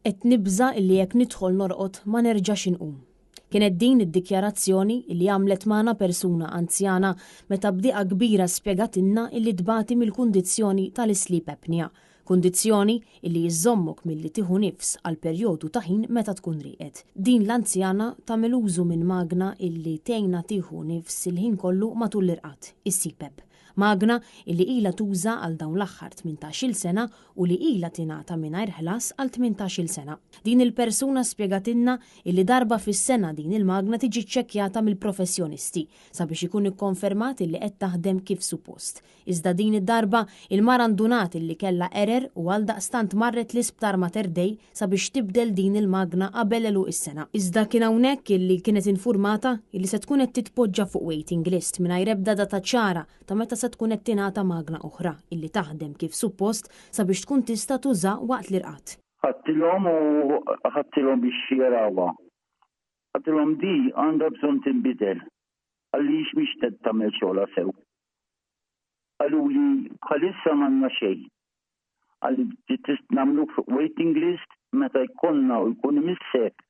qed nibża illi jekk nidħol norqod ma nerġax inqum. Kienet din id-dikjarazzjoni li għamlet magħna persuna anzjana meta bdieqa kbira spjegatilna illi tbati mill-kundizzjoni tal-sleep apnea, kundizzjoni illi jżommok milli tieħu nifs għal perjodu ta' ħin meta tkun rieqed. Din l-anzjana tagħmel użu minn magna illi tgħinha tieħu nifs il-ħin kollu matul l-irqad, is-CPAP. Magna illi ilha tuża għal dawn l-aħħar 18-il sena u li ilha tingħata mingħajr ħlas għal 18-il sena. Din il-persuna spjegatilna illi darba fis-sena din il-magna tiġi ċċekkjata mill-professjonisti sabiex ikun ikkonfermat illi qed taħdem kif suppost. Iżda din id-darba il-mara ndunat illi kellha erer u għaldaqstant marret l-isptar Mater Dei sabiex tibdel din il-magna qabel eluq is-sena. Iżda kien hawnhekk illi kienet infurmata illi se tkun qed titpoġġa fuq waiting list mingħajr ebda data ċara ta' meta se tkun qed tingħata magna oħra illi taħdem kif suppost sabiex tkun tista' tuża waqt l-irqad. ħadtilhom biex jarawha. Ħadtilhom di għandha bżonn tinbidel għaliex biex tagħmel xogħla sew. Qaluli bħalissa m'għandna xejn. Għalli nagħmlu fuq waiting list meta jkollna u jkun imissek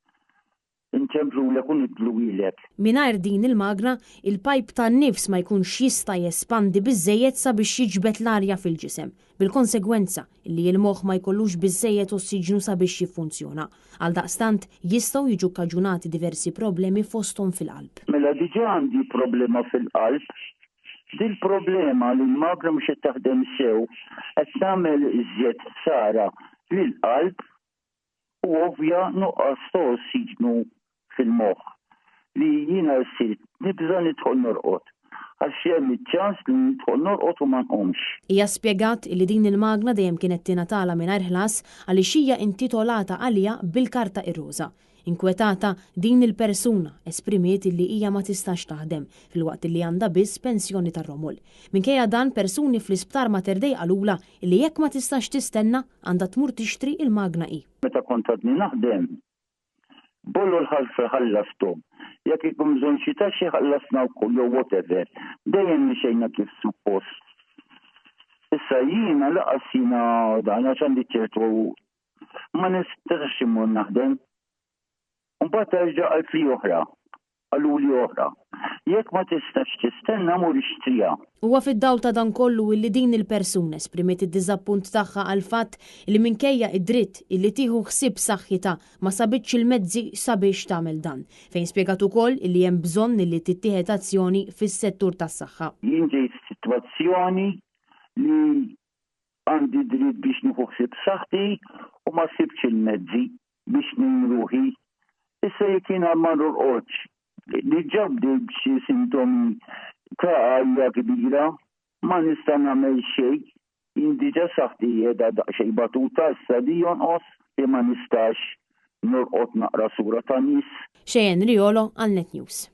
inċemplu l-ekun id-dluwilek. Mingħajr din il-magna, il-pajp tan-nifs ma jkunx jista' jespandi biżżejjed sabiex jiġbed l-arja fil-ġisem. Bil-konsegwenza li l-moħħ ma jkollux biżżejjed ossiġnu sabiex jiffunzjona. Għaldaqstant jistgħu jiġu kkaġunati diversi problemi fosthom fil-qalb. Mela diġà għandi problema fil-qalb. Dil problema li l-magna mhux qed taħdem sew qed tagħmel iżjed ħsara lill-qalb u ovvja nuqqas ta' ossiġnu fil-moħħ li jiena ssirt nibża nidħol norqod għax hemm iċ-ċans li nidħol norqod u ma nqumx. Hija spjegat li din il-magna dejjem kienet tingħatala mingħajr ħlas għaliex hija intitolata għaliha bil-karta ir-roża. Inkwetata din il-persuna esprimiet li hija ma tistax taħdem filwaqt li għandha biss pensjoni tar-romol. Minkejja dan persuni fl-isptar Mater Dei qalula li jekk ma tistax tistenna għandha tmur tixtri il-magna hi. Meta kont għadni naħdem, bollu l-ħalf ħallastom. Jekk ikun bżonn xi taxxi ħallasna wkoll jew whatever. Dejjem mixejna kif suppost. Issa jiena laqas jiena dan għax għandi ċertu ma nistax imur naħdem. Mbagħad terġa' għal fli oħra, għaluli oħra. Jekk ma tistax tistenna mur ixtriha. Huwa fid-dawl ta' dan kollu illi din il-persuna esprimiet id-diżappunt tagħha għal fatt li minkejja id-dritt illi tieħu ħsieb saħħitha ma sabitx il-mezzi sabiex tagħmel dan. Fejn spjegat ukoll illi hemm bżonn illi tittieħed azzjoni fis-settur tas-saħħa. Jien ġejt f'sitwazzjoni li għandi dritt biex nieħu ħsieb saħħti u ma sibx il-mezzi biex nimruħi. Issa jekk jiena ma norqodx li ġabdi b'xi sintomi ta' għajja kbira, ma nista' nagħmel xejn, jien diġà saħħti qiegħda daqsxejn batuta issa di jonqos li ma nistax norqod naqra sura ta' nies. Xejn Riolo għal Net News.